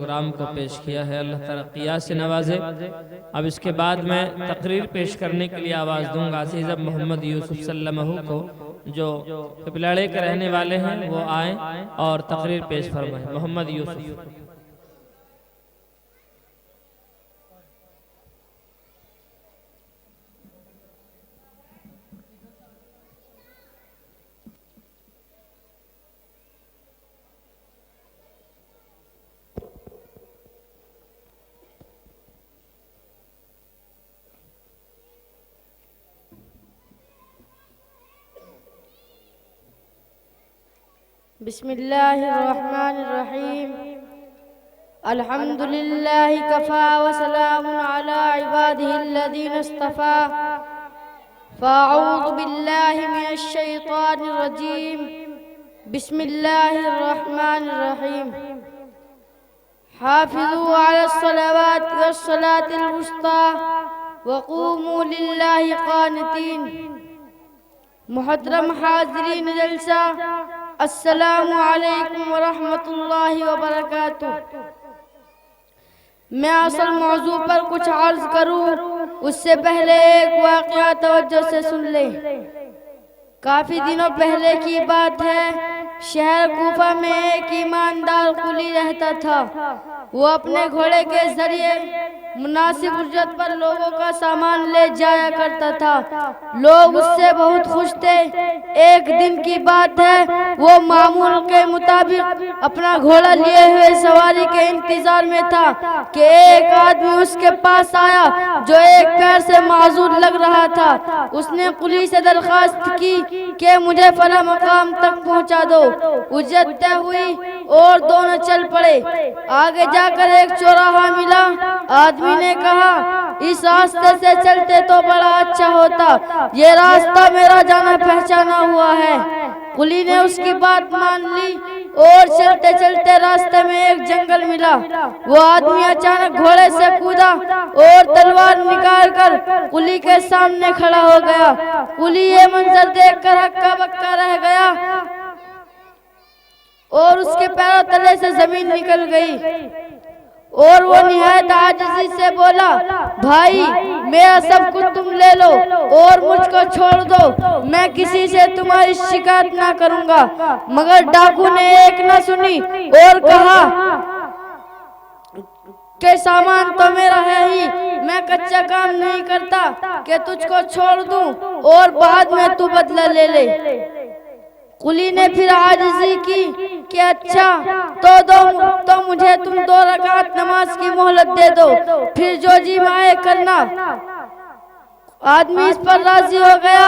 Programme کو پیش کیا ہے، اللہ ترقیات سے نوازے۔ اب اس کے بعد میں تقریر پیش کرنے کے لیے آواز دوں گا عزیز محمد یوسف سلمہ کو، جو پپلاڑے کے رہنے والے ہیں، وہ آئیں اور تقریر پیش فرمائیں۔ محمد یوسف۔ بسم اللہ الرحمن الرحیم۔ الحمد للہ کفا وسلام علی عبادہ الذین اصطفا، فاعوذ باللہ من الشیطان الرجیم، بسم اللہ الرحمن الرحیم۔ حافظوا علی الصلوات والصلاة الوسطی وقوموا للہ قانتین۔ محترم حاضرین جلسہ، السلام علیکم ورحمۃ اللہ وبرکاتہ۔ میں اصل موضوع پر کچھ عرض کروں اس سے پہلے ایک واقعہ توجہ سے سن لیں۔ کافی دنوں پہلے کی بات ہے، شہر کوفہ میں ایک ایماندار قلی رہتا تھا۔ وہ اپنے گھوڑے کے ذریعے مناسب اجرت پر لوگوں کا سامان لے جایا کرتا تھا۔ لوگ اس سے بہت خوش تھے۔ ایک دن کی بات ہے، وہ معمول کے مطابق اپنا گھوڑا لیے ہوئے سواری کے انتظار میں تھا کہ ایک آدمی اس کے پاس آیا جو ایک پیر سے معذور لگ رہا تھا۔ اس نے قلی سے درخواست کی کہ مجھے فلاں مقام تک پہنچا دو۔ اجرت طے ہوئی اور دونوں چل پڑے۔ آگے جا کر ایک چوراہا ملا۔ آدمی نے کہا، اس راستے سے چلتے تو بڑا اچھا ہوتا، یہ راستہ میرا جانا پہچانا ہوا ہے۔ قلی نے اس کی بات مان لی اور چلتے چلتے راستے میں ایک جنگل ملا۔ وہ آدمی اچانک گھوڑے سے کودا اور تلوار نکال کر قلی کے سامنے کھڑا ہو گیا۔ قلی یہ منظر دیکھ کر ہکا بکا رہ گیا اور اس کے پیروں تلے سے زمین نکل گئی، اور وہ نہایت عاجزی سے بولا، بھائی میرا سب کچھ تم لے لو اور مجھ کو چھوڑ دو، میں کسی سے تمہاری شکایت نہ کروں گا۔ مگر ڈاکو نے ایک نہ سنی اور کہا کہ سامان تو میرا ہے ہی، میں کچا کام نہیں کرتا کہ تجھ کو چھوڑ دوں اور بعد میں تو بدلہ لے لے۔ قلی نے پھر عاجزی کی کہ اچھا تو مجھے تم 2 رکعت نماز کی مہلت دے دو، پھر جو جی مائے کرنا۔ آدمی اس پر راضی ہو گیا۔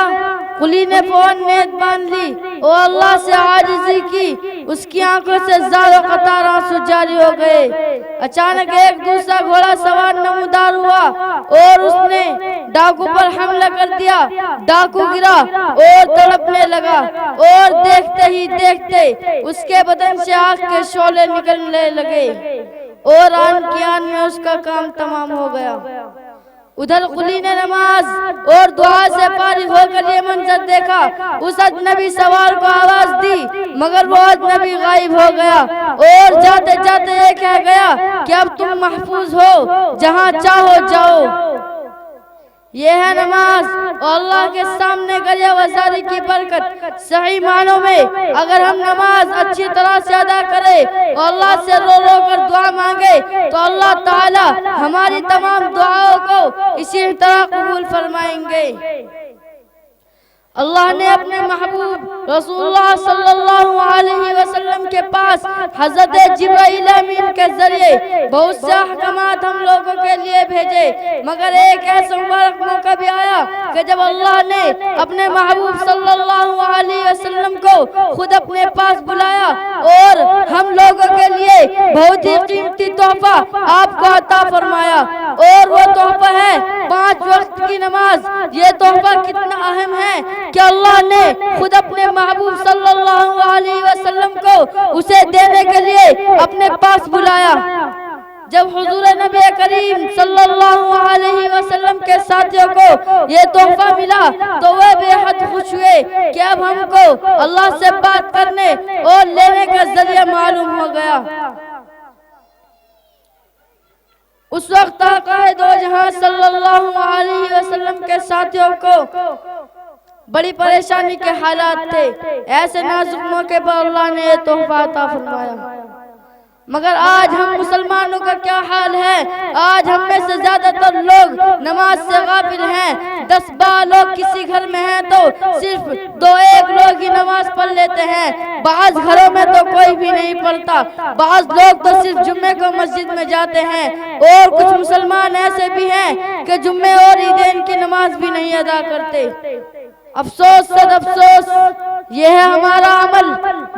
قلی نے فوراً نیت باندھ لی اور اللہ سے عاجزی کی۔ اس کی آنکھوں سے زار و قطار آنسو جاری ہو گئے۔ اچانک ایک دوسرا گھوڑا سوار نمودار ہوا اور اس نے ڈاکو پر حملہ کر دیا۔ ڈاکو گرا اور تڑپنے لگا، اور دیکھتے ہی دیکھتے اس کے بدن سے آگ کے شعلے نکلنے لگے اور آن کی آن میں اس کا کام تمام ہو گیا۔ ادھر قلی نے نماز اور دعا سے فارغ ہو کر یہ منظر دیکھا۔ اس اجنبی سوار کو آواز دی مگر وہ اجنبی غائب ہو گیا، اور جاتے جاتے یہ کہہ گیا کہ اب تم محفوظ ہو، جہاں چاہو جاؤ۔ یہ ہے نماز اور اللہ کے سامنے گریہ وزاری کی برکت۔ صحیح معنوں میں اگر ہم نماز اچھی طرح سے ادا کریں اور اللہ سے رو رو کر دعا مانگے تو اللہ تعالی ہماری تمام دعاؤں کو اسی طرح قبول فرمائیں گے۔ اللہ نے اپنے محبوب رسول اللہ صلی اللہ علیہ وسلم کے پاس حضرت جبرائیل امین کے ذریعے بہت سے احکامات ہم لوگوں کے لیے بھیجے، مگر ایک ایسا مبارک موقع بھی آیا کہ جب اللہ نے اپنے محبوب صلی اللہ علیہ وسلم کو خود اپنے پاس بلایا اور ہم لوگوں کے لیے بہت ہی قیمتی تحفہ آپ کو عطا فرمایا، اور وہ تحفہ ہے 5 وقت کی نماز۔ یہ تحفہ کتنا اہم ہے کہ اللہ نے خود اپنے محبوب صلی اللہ علیہ وسلم کو اسے دینے کے لیے اپنے پاس بلایا۔ جب حضور نبی کریم صلی اللہ علیہ وسلم کے ساتھیوں کو یہ تحفہ ملا تو وہ بے حد خوش ہوئے کہ اب ہم کو اللہ سے بات کرنے اور لینے کا ذریعہ معلوم ہو گیا۔ اس وقت آقا دو جہاں صلی اللہ علیہ وسلم کے ساتھیوں کو بڑی پریشانی کے حالات تھے. ایسے نازک موقع پر اللہ نے یہ تحفہ عطا فرمایا. مگر آج ہم مسلمانوں کا کیا حال ہے؟ آج ہم میں سے زیادہ تر لوگ نماز سے غافل ہیں. 10-12 لوگ کسی گھر میں ہیں تو صرف 2-1 لوگ ہی نماز پڑھ لیتے ہیں. بعض گھروں میں تو کوئی بھی نہیں پڑھتا. بعض لوگ تو صرف جمعے کو مسجد میں جاتے ہیں. اور کچھ مسلمان ایسے بھی ہیں کہ جمعے اور عیدین کی نماز بھی نہیں ادا کرتے. افسوس صد افسوس، یہ ہے ہمارا عمل.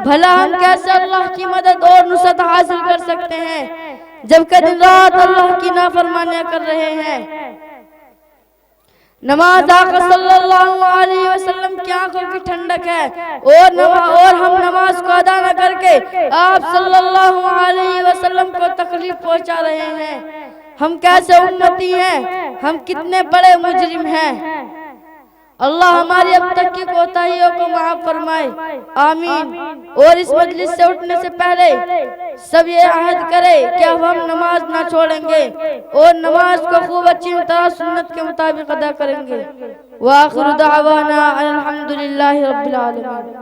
بھلا ہم کیسے اللہ کی مدد اور نصرت حاصل کر سکتے ہیں جبکہ دن رات اللہ کی نافرمانیاں کر رہے ہیں. نماز آقا صلی اللہ علیہ وسلم کی آنکھوں کی ٹھنڈک ہے اور ہم نماز کو ادا نہ کر کے آپ صلی اللہ علیہ وسلم کو تکلیف پہنچا رہے ہیں. ہم کیسے امتی ہیں؟ ہم کتنے بڑے مجرم ہیں. اللہ ہماری اب تک کی کوتاہیوں کو معاف فرمائے، آمین. اور اس مجلس سے اٹھنے سے پہلے سب یہ عہد کرے کہ اب ہم نماز نہ چھوڑیں گے اور نماز کو خوب اچھی طرح سنت کے مطابق ادا کریں گے. وآخر دعوانا الحمدللہ رب العالمین.